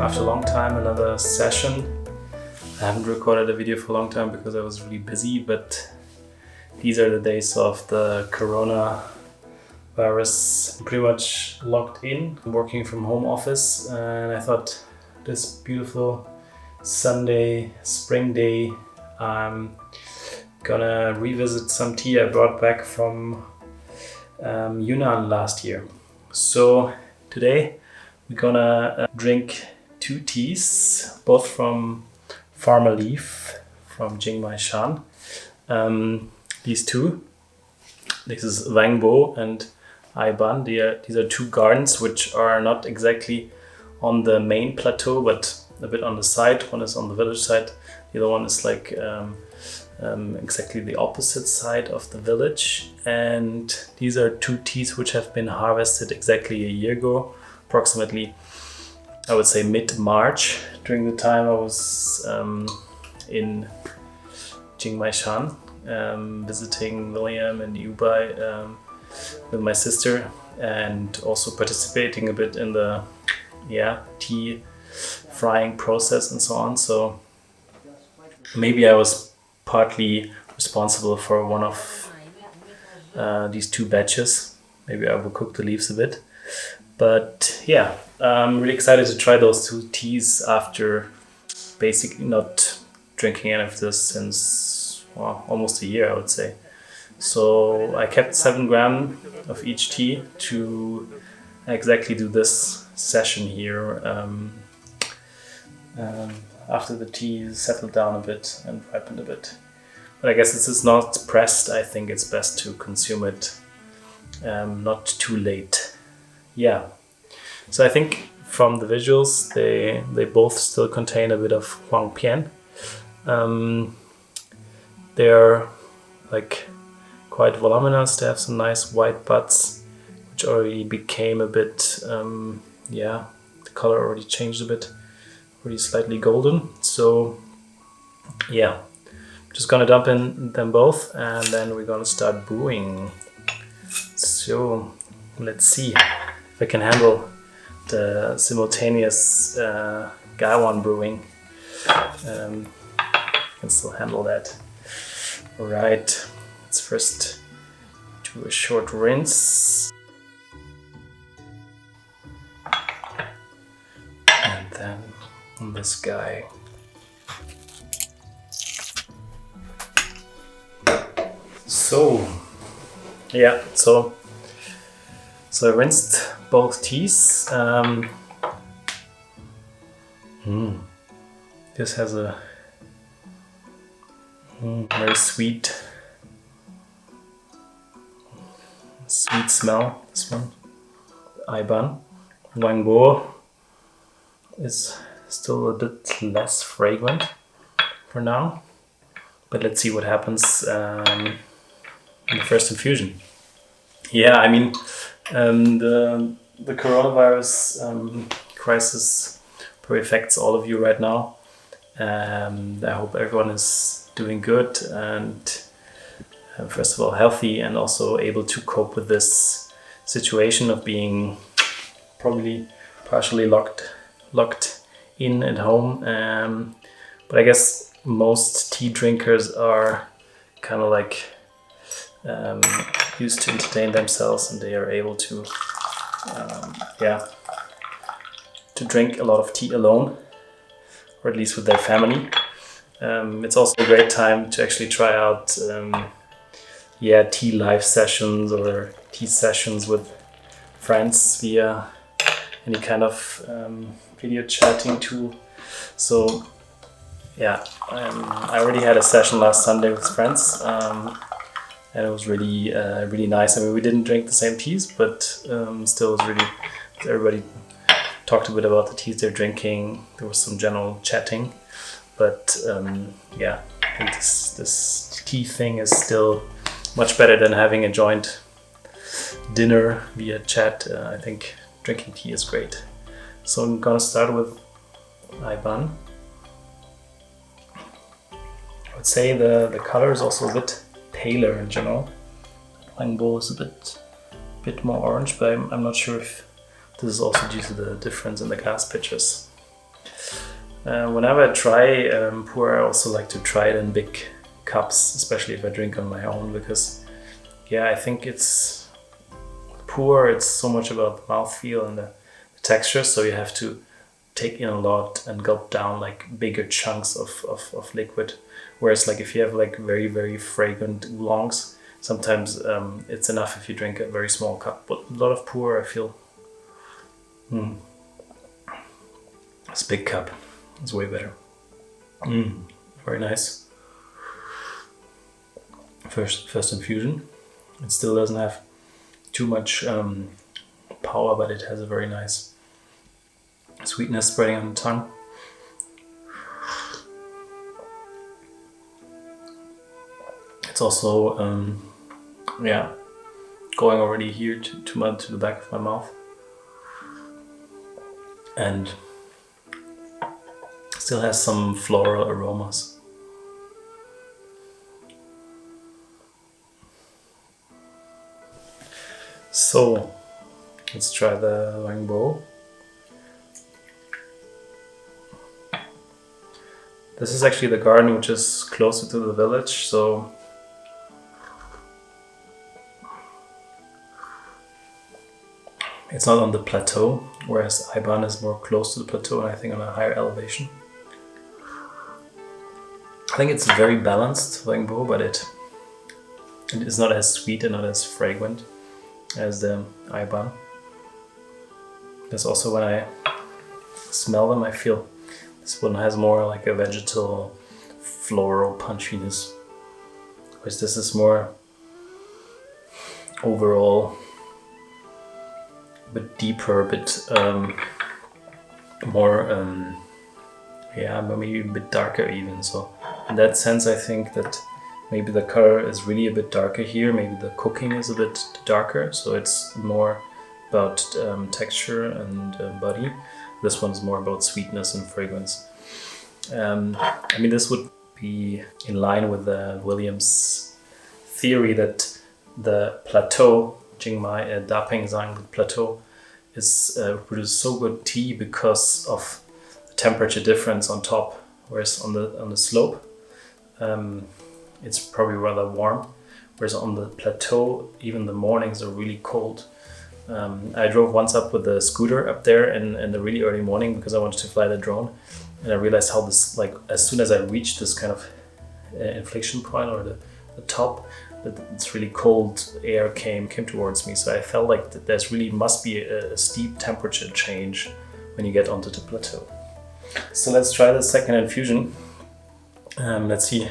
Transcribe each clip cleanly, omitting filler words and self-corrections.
after a long time, another session. I haven't recorded a video for a long time because I was really busy, but these are the days of the coronavirus. I'm pretty much locked in, working from home office, and I thought this beautiful Sunday, spring day, I'm gonna revisit some tea I brought back from Yunnan last year. So today we're gonna drink two teas, both from Farmerleaf, from Jingmai Shan. These two, this is Weng Bo and Ban. These are two gardens which are not exactly on the main plateau, but a bit on the side. One is on the village side, the other one is like exactly the opposite side of the village. And these are two teas which have been harvested exactly a year ago, approximately, I would say mid-March, during the time I was in Jingmai Shan, visiting William and Yubai with my sister, and also participating a bit in the tea frying process and so on. So maybe I was partly responsible for one of these two batches. Maybe I overcooked the leaves a bit. But yeah, I'm really excited to try those two teas after basically not drinking any of this since almost a year, I would say. So I kept 7 grams of each tea to exactly do this session here after the tea settled down a bit and ripened a bit. But I guess this is not pressed. I think it's best to consume it not too late. Yeah, so I think from the visuals they both still contain a bit of Huang Pian. They're like quite voluminous. They have some nice white buds which already became a bit the color already changed a bit, already slightly golden. So yeah, just gonna dump in them both and then we're gonna start brewing. So let's see if I can handle the simultaneous Gaiwan brewing. I can still handle that. Alright, let's first do a short rinse. And then on this guy. So I rinsed both teas. This has a very sweet smell, this one. Ban. Weng Bo is still a bit less fragrant for now, but let's see what happens in the first infusion. Yeah, I mean, the coronavirus crisis probably affects all of you right now. I hope everyone is doing good and first of all healthy and also able to cope with this situation of being probably partially locked in at home. But I guess most tea drinkers are kind of like used to entertain themselves, and they are able to drink a lot of tea alone, or at least with their family. It's also a great time to actually try out tea live sessions or tea sessions with friends via any kind of video chatting tool. So yeah, I already had a session last Sunday with friends, and it was really really nice. I mean, we didn't drink the same teas, but still was really, everybody talked a bit about the teas they're drinking. There was some general chatting, but I think this tea thing is still much better than having a joint dinner via chat. I think drinking tea is great. So I'm gonna start with Ban. I would say the color is also a bit paler in general. Weng Bo is a bit more orange, but I'm not sure if this is also due to the difference in the glass pitchers. Whenever I try pu'er, I also like to try it in big cups, especially if I drink on my own, because yeah, I think it's pu'er, it's so much about the mouthfeel and the texture, so you have to take in a lot and gulp down like bigger chunks of liquid. Whereas like if you have like very, very fragrant oolongs, sometimes it's enough if you drink a very small cup. But a lot of pu'er, I feel, this big cup is way better. Very nice. First infusion. It still doesn't have too much power, but it has a very nice sweetness spreading on the tongue. It's also, going already here to the back of my mouth, and still has some floral aromas. So let's try the Weng Bo. This is actually the garden which is closer to the village, so it's not on the plateau, whereas Iban is more close to the plateau and I think on a higher elevation. I think it's very balanced, Weng Bo, but it is not as sweet and not as fragrant as the Iban. Because also when I smell them, I feel this one has more like a vegetal, floral punchiness, whereas this is more overall a bit deeper, a bit more, maybe a bit darker even. So in that sense, I think that maybe the color is really a bit darker here. Maybe the cooking is a bit darker, so it's more about texture and body. This one's more about sweetness and fragrance. I mean, this would be in line with William's theory that the plateau, Jingmai Daping plateau, is produces so good tea because of the temperature difference on top, whereas on the slope it's probably rather warm, whereas on the plateau even the mornings are really cold. I drove once up with a scooter up there in the really early morning because I wanted to fly the drone, and I realized how this, like, as soon as I reached this kind of inflection point or the top, that it's really cold air came towards me. So I felt like that there's really must be a steep temperature change when you get onto the plateau. So let's try the second infusion. Let's see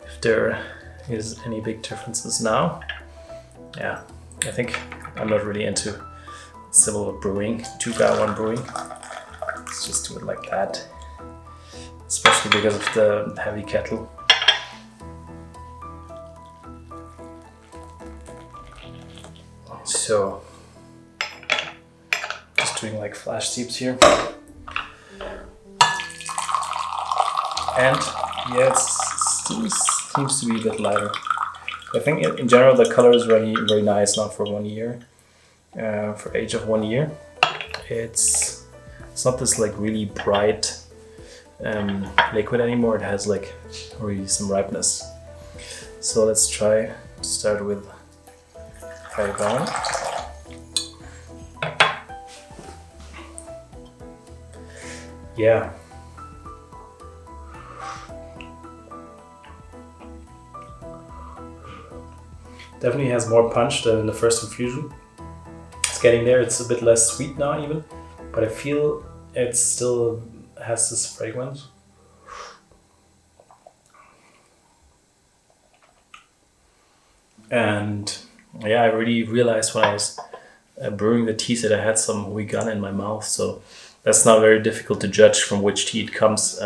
if there is any big differences now. Yeah, I think I'm not really into similar brewing, 2-gallon brewing. Let's just do it like that, especially because of the heavy kettle. So just doing like flash steeps here. And yeah, it still seems to be a bit lighter. I think in general the color is really very nice now for 1 year, for age of 1 year. It's not this like really bright liquid anymore. It has like really some ripeness. So let's try to start with Iban. Yeah. Definitely has more punch than in the first infusion. It's getting there. It's a bit less sweet now even, but I feel it still has this fragrance. And yeah, I really realized when I was brewing the teas that I had some Hui Gan in my mouth, so that's not very difficult to judge from which tea it comes,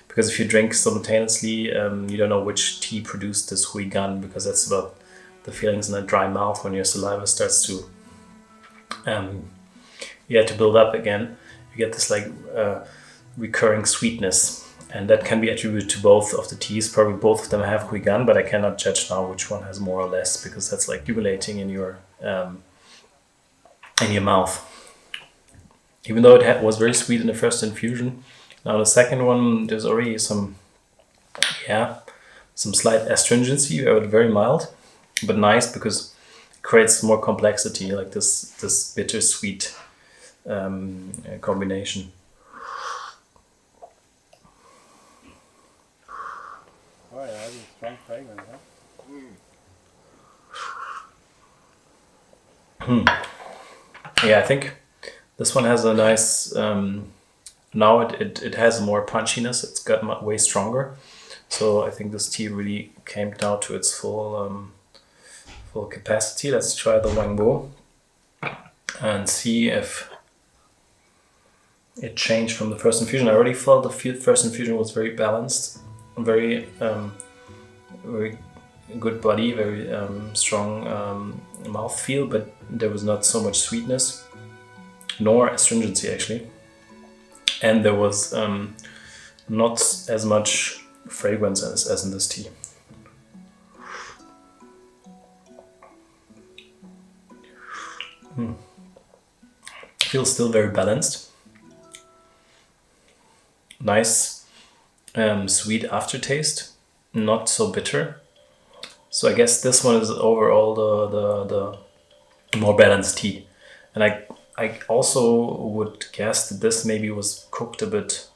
because if you drink simultaneously, you don't know which tea produced this Hui Gan, because that's about the feelings in a dry mouth when your saliva starts to to build up again. You get this like recurring sweetness, and that can be attributed to both of the teas. Probably both of them have Hui Gan, but I cannot judge now which one has more or less, because that's like accumulating in your mouth. even though it was very sweet in the first infusion. Now the second one, there's already some slight astringency, very mild, but nice because it creates more complexity, like this bittersweet combination. Oh, yeah, that's a strong fragrance, huh? Yeah, I think this one has a nice. Now it has more punchiness. It's got way stronger. So I think this tea really came down to its full capacity. Let's try the Weng Bo and see if it changed from the first infusion. I already felt the first infusion was very balanced, very good body, very strong mouthfeel, but there was not so much sweetness, nor astringency actually. And there was not as much fragrance as in this tea. Feels still very balanced. Nice sweet aftertaste, not so bitter. So I guess this one is overall the more balanced tea. And I also would guess that this maybe was cooked a bit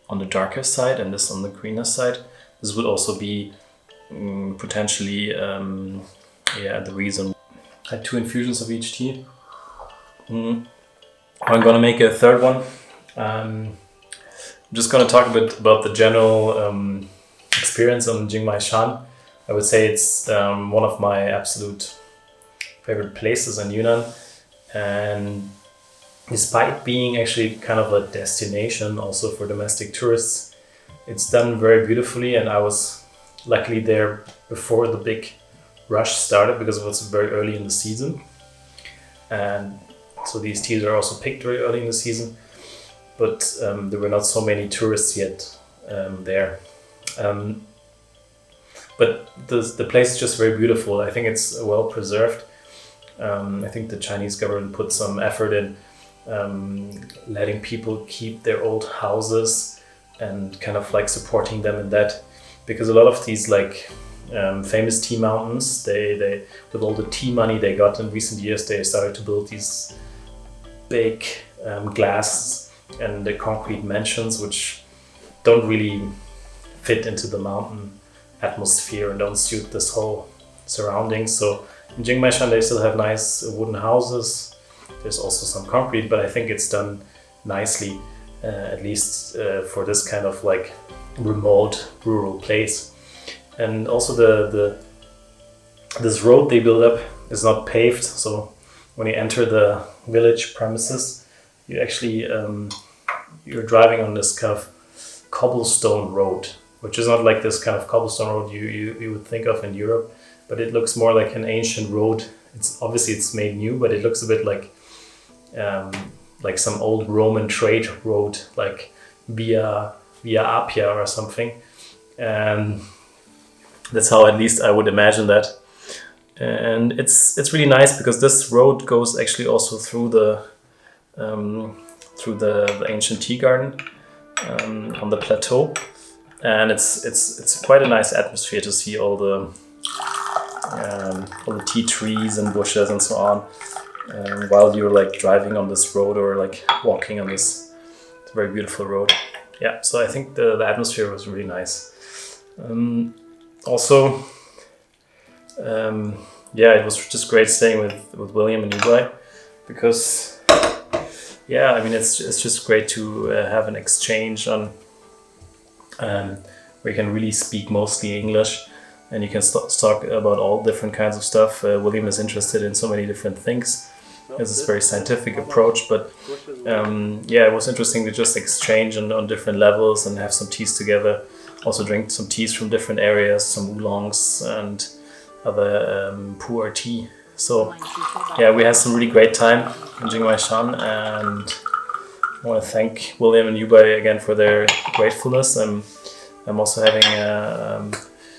on the darker side and this on the greener side. This would also be potentially the reason. I had 2 infusions of each tea. I'm gonna make a third one. I'm just gonna talk a bit about the general experience on Jingmai Shan. I would say it's one of my absolute favorite places in Yunnan, and despite being actually kind of a destination also for domestic tourists, it's done very beautifully, and I was luckily there before the big rush started because it was very early in the season, and so these teas are also picked very early in the season, but there were not so many tourists yet there. But the place is just very beautiful. I think it's well preserved. I think the Chinese government put some effort in letting people keep their old houses and kind of like supporting them in that, because a lot of these like famous tea mountains, they with all the tea money they got in recent years, they started to build these big glass and the concrete mansions which don't really fit into the mountain atmosphere and don't suit this whole surrounding. So in Jingmai Shan they still have nice wooden houses. There's also some concrete, but I think it's done nicely, at least for this kind of like remote rural place. And also this road they build up is not paved, so when you enter the village premises, you actually you're driving on this kind of cobblestone road, which is not like this kind of cobblestone road you would think of in Europe, but it looks more like an ancient road. It's obviously it's made new, but it looks a bit like some old Roman trade road, like Via Appia or something. And that's how at least I would imagine that. And it's really nice because this road goes actually also through the ancient tea garden on the plateau, and it's quite a nice atmosphere to see all the tea trees and bushes and so on while you're like driving on this road or like walking on this very beautiful road. Yeah, so I think the atmosphere was really nice. Also, it was just great staying with William and Yubai, because I mean it's just great to have an exchange on where you can really speak mostly English and you can talk about all different kinds of stuff. William is interested in so many different things. It's this very scientific approach, but it was interesting to just exchange on different levels and have some teas together. Also drink some teas from different areas, some oolongs and other pu'er tea. So we had some really great time in Jingmai Shan, and I want to thank William and Yubai again for their gratefulness. I'm also having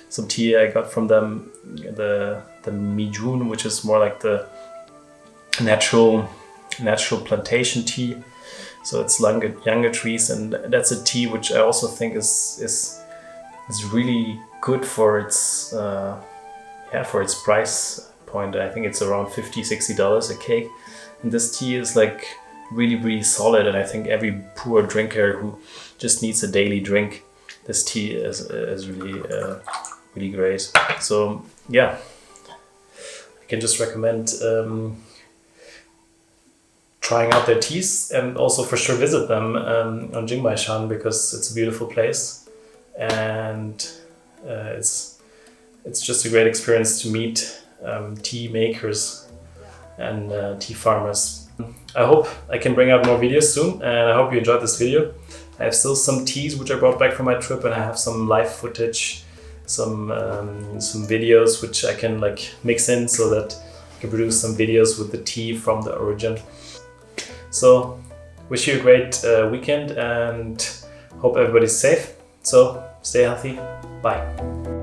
some tea I got from them, the Mijun, which is more like the natural plantation tea, So it's younger trees, and that's a tea which I also think is really good for its for its price point. I think it's around $50-60 a cake, and this tea is like really solid, and I think every poor drinker who just needs a daily drink, this tea is really great. So yeah, I can just recommend trying out their teas, and also for sure visit them on Jingmai Shan, because it's a beautiful place, and it's just a great experience to meet tea makers and tea farmers. I hope I can bring out more videos soon, and I hope you enjoyed this video. I have still some teas which I brought back from my trip, and I have some live footage, some videos which I can like mix in so that I can produce some videos with the tea from the origin. So wish you a great weekend, and hope everybody's safe. So stay healthy. Bye.